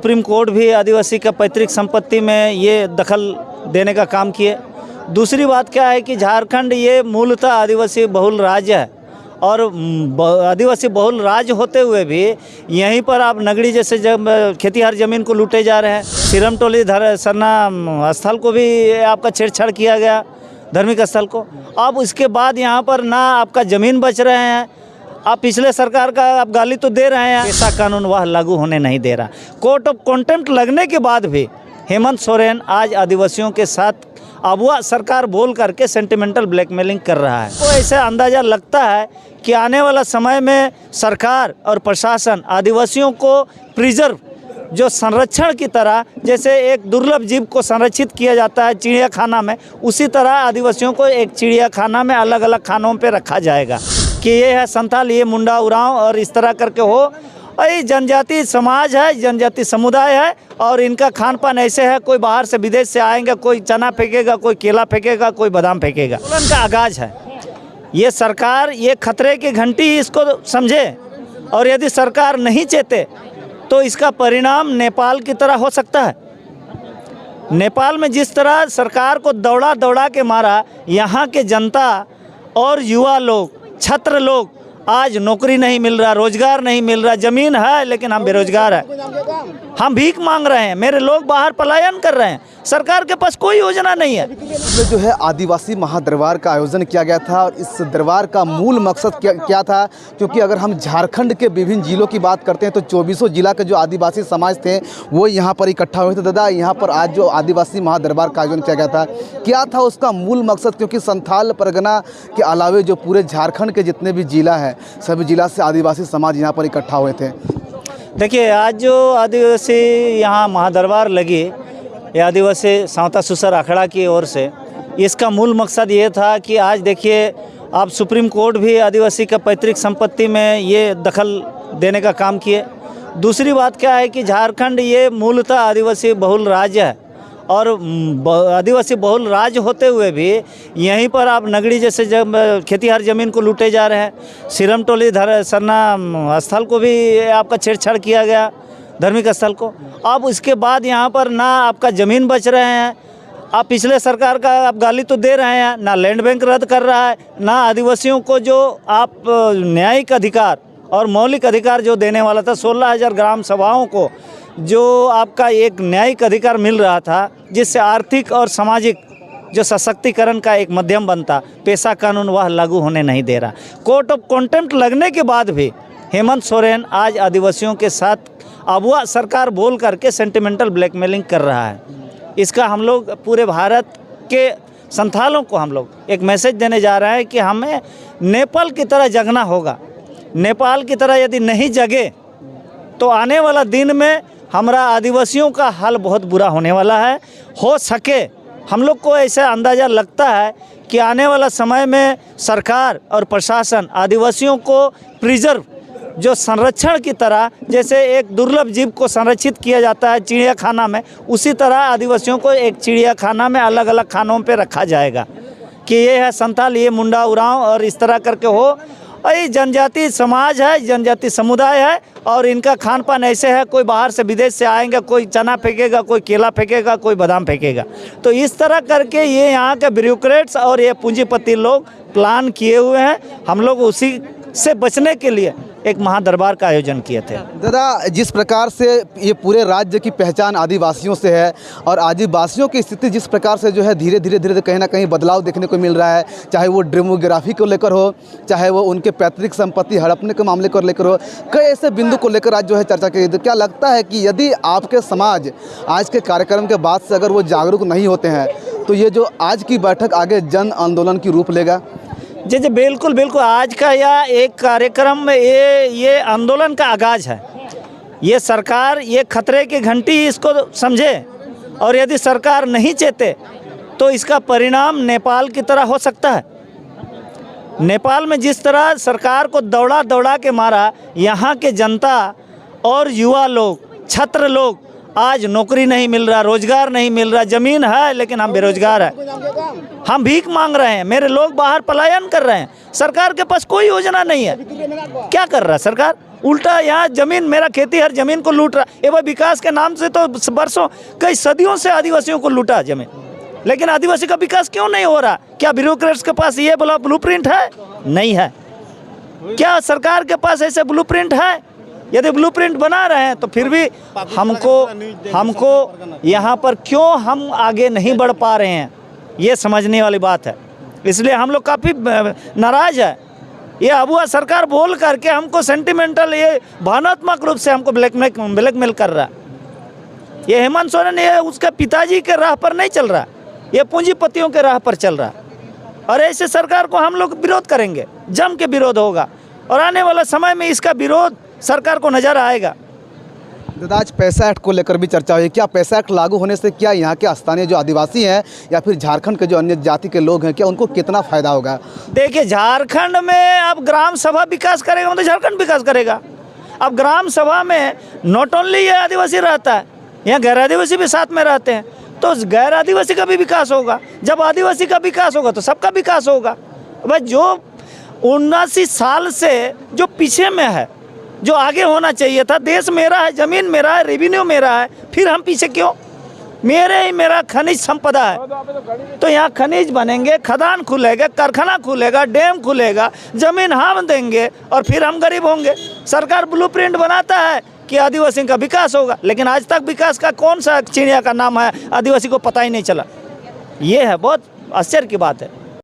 Supreme court भी आदिवासी का पैतृक संपत्ति में ये दखल देने का काम किए। दूसरी बात क्या है कि झारखंड ये मूलतः आदिवासी बहुल राज्य है और आदिवासी बहुल राज्य होते हुए भी यहीं पर आप नगड़ी जैसे खेतीहर ज़मीन को लूटे जा रहे हैं। सिरमटोली सरना स्थल को भी आपका छेड़छाड़ किया गया, धार्मिक स्थल को। अब इसके बाद यहाँ पर ना आपका ज़मीन बच रहे हैं, आप पिछले सरकार का आप गाली तो दे रहे हैं, ऐसा कानून वह लागू होने नहीं दे रहा। कोर्ट ऑफ कंटेम्प्ट लगने के बाद भी हेमंत सोरेन आज आदिवासियों के साथ अबुआ सरकार बोल करके सेंटिमेंटल ब्लैकमेलिंग कर रहा है। तो ऐसे अंदाज़ा लगता है कि आने वाला समय में सरकार और प्रशासन आदिवासियों को प्रिजर्व जो संरक्षण की तरह, जैसे एक दुर्लभ जीव को संरक्षित किया जाता है चिड़ियाखाना में, उसी तरह आदिवासियों को एक चिड़ियाखाना में अलग अलग खानों पे रखा जाएगा कि ये है संथाल, ये मुंडा उरांव और इस तरह करके हो। ये जनजाति समाज है, जनजाति समुदाय है और इनका खान पान ऐसे है, कोई बाहर से विदेश से आएंगे, कोई चना फेंकेगा, कोई केला फेंकेगा, कोई बादाम फेंकेगा। आंदोलन का आगाज है। ये सरकार ये खतरे की घंटी इसको समझे और यदि सरकार नहीं चेते तो इसका परिणाम नेपाल की तरह हो सकता है। नेपाल में जिस तरह सरकार को दौड़ा दौड़ा के मारा, यहाँ के जनता और युवा लोग, छात्र लोग, आज नौकरी नहीं मिल रहा, रोजगार नहीं मिल रहा, ज़मीन है लेकिन हम बेरोजगार हैं, हम भीख मांग रहे हैं, मेरे लोग बाहर पलायन कर रहे हैं, सरकार के पास कोई योजना नहीं है। जो है आदिवासी महादरबार का आयोजन किया गया था और इस दरबार का मूल मकसद क्या था, क्योंकि अगर हम झारखंड के विभिन्न जिलों की बात करते हैं तो 24 जिला के जो आदिवासी समाज थे वो यहाँ पर इकट्ठा हुए थे। दादा, यहाँ पर आज जो आदिवासी महादरबार का आयोजन किया गया था, क्या था उसका मूल मकसद? क्योंकि संथाल परगना के अलावे जो पूरे झारखंड के जितने भी जिला हैं, सभी जिला से आदिवासी समाज यहाँ पर इकट्ठा हुए थे। देखिए, आज जो आदिवासी यहाँ महादरबार लगी, ये आदिवासी सावता सुसर अखाड़ा की ओर से, इसका मूल मकसद ये था कि आज देखिए आप सुप्रीम कोर्ट भी आदिवासी का पैतृक संपत्ति में ये दखल देने का काम किए। दूसरी बात क्या है कि झारखंड ये मूलतः आदिवासी बहुल राज्य है और आदिवासी बहुल राज्य होते हुए भी यहीं पर आप नगड़ी जैसे खेतीहर ज़मीन को लूटे जा रहे हैं। सिरमटोली सरना स्थल को भी आपका छेड़छाड़ किया गया, धार्मिक स्थल को। अब इसके बाद यहाँ पर ना आपका ज़मीन बच रहे हैं, आप पिछले सरकार का आप गाली तो दे रहे हैं, ना लैंड बैंक रद्द कर रहा है, ना आदिवासियों को जो आप न्यायिक अधिकार और मौलिक अधिकार जो देने वाला था, 16,000 ग्राम सभाओं को जो आपका एक न्यायिक अधिकार मिल रहा था, जिससे आर्थिक और सामाजिक जो सशक्तिकरण का एक माध्यम बनता, पैसा कानून वह लागू होने नहीं दे रहा। कोर्ट ऑफ कंटेम्प्ट लगने के बाद भी हेमंत सोरेन आज आदिवासियों के साथ अबुआ सरकार बोल करके सेंटिमेंटल ब्लैकमेलिंग कर रहा है। इसका हम लोग पूरे भारत के संथालों को हम लोग एक मैसेज देने जा रहे हैं कि हमें नेपाल की तरह जगना होगा। नेपाल की तरह यदि नहीं जगे तो आने वाला दिन में हमारा आदिवासियों का हाल बहुत बुरा होने वाला है। हो सके हम लोग को ऐसा अंदाज़ा लगता है कि आने वाला समय में सरकार और प्रशासन आदिवासियों को प्रिजर्व जो संरक्षण की तरह, जैसे एक दुर्लभ जीव को संरक्षित किया जाता है चिड़ियाखाना में, उसी तरह आदिवासियों को एक चिड़ियाखाना में अलग अलग खानों पे रखा जाएगा कि ये है संथाल, ये मुंडा उरांव और इस तरह करके हो। ये जनजाति समाज है, जनजाति समुदाय है और इनका खान पान ऐसे है, कोई बाहर से विदेश से आएंगे, कोई चना फेंकेगा, कोई केला फेंकेगा, कोई बादाम फेंकेगा। तो इस तरह करके ये यहाँ के ब्यूरोक्रेट्स और ये पूंजीपति लोग प्लान किए हुए हैं। हम लोग उसी से बचने के लिए एक महादरबार का आयोजन किए थे। दादा, जिस प्रकार से ये पूरे राज्य की पहचान आदिवासियों से है और आदिवासियों की स्थिति जिस प्रकार से जो है धीरे धीरे कहीं ना कहीं बदलाव देखने को मिल रहा है, चाहे वो डेमोग्राफी को लेकर हो, चाहे वो उनके पैतृक संपत्ति हड़पने के मामले को लेकर हो, कई ऐसे बिंदु को लेकर आज जो है चर्चा की। तो क्या लगता है कि यदि आपके समाज आज के कार्यक्रम के बाद से अगर वो जागरूक नहीं होते हैं तो ये जो आज की बैठक आगे जन आंदोलन की रूप लेगा? जी जी, बिल्कुल बिल्कुल। आज का यह एक कार्यक्रम में ये आंदोलन का आगाज है। ये सरकार ये खतरे की घंटी इसको समझे और यदि सरकार नहीं चेते तो इसका परिणाम नेपाल की तरह हो सकता है। नेपाल में जिस तरह सरकार को दौड़ा दौड़ा के मारा, यहाँ के जनता और युवा लोग, छात्र लोग, आज नौकरी नहीं मिल रहा, रोजगार नहीं मिल रहा, जमीन है लेकिन हम बेरोजगार हैं, हम भीख मांग रहे हैं, मेरे लोग बाहर पलायन कर रहे हैं, सरकार के पास कोई योजना नहीं है। क्या कर रहा है सरकार? उल्टा यहाँ जमीन, मेरा खेती हर जमीन को लूट रहा है। एवं विकास के नाम से तो बरसों कई सदियों से आदिवासियों को लूटा जमीन, लेकिन आदिवासी का विकास क्यों नहीं हो रहा? क्या ब्यूरोक्रेट्स के पास ये बोला ब्लूप्रिंट है? नहीं है। क्या सरकार के पास ऐसे ब्लूप्रिंट है? यदि ब्लूप्रिंट बना रहे हैं तो फिर भी हमको यहाँ पर क्यों हम आगे नहीं बढ़ पा रहे हैं, ये समझने वाली बात है। इसलिए हम लोग काफ़ी नाराज है। ये अबुआ सरकार बोल करके हमको सेंटिमेंटल, ये भावनात्मक रूप से हमको ब्लैकमेल कर रहा है। ये हेमंत सोरेन ये उसके पिताजी के राह पर नहीं चल रहा, ये पूंजीपतियों के राह पर चल रहा। और ऐसे सरकार को हम लोग विरोध करेंगे, जम के विरोध होगा, और आने वाला समय में इसका विरोध सरकार को नज़र आएगा। दादा, आज पैसा एक्ट को लेकर भी चर्चा हुई। क्या पैसा एक्ट लागू होने से क्या यहाँ के स्थानीय जो आदिवासी हैं या फिर झारखंड के जो अन्य जाति के लोग हैं, क्या उनको कितना फ़ायदा होगा? देखिए, झारखंड में अब ग्राम सभा विकास करेगा मतलब झारखंड विकास करेगा। अब ग्राम सभा में नॉट ओनली ये आदिवासी रहता है, यहाँ गैर आदिवासी भी साथ में रहते हैं, तो गैर आदिवासी का भी विकास होगा। जब आदिवासी का विकास होगा तो सबका विकास होगा। भाई जो 79 साल से जो पीछे में है, जो आगे होना चाहिए था, देश मेरा है, ज़मीन मेरा है, रेवेन्यू मेरा है, फिर हम पीछे क्यों? मेरा खनिज संपदा है, तो यहाँ खनिज बनेंगे, खदान खुलेगा, कारखाना खुलेगा, डैम खुलेगा, ज़मीन हम देंगे और फिर हम गरीब होंगे। सरकार ब्लूप्रिंट बनाता है कि आदिवासी का विकास होगा, लेकिन आज तक विकास का कौन सा चिड़िया का नाम है आदिवासी को पता ही नहीं चला। ये है बहुत आश्चर्य की बात है।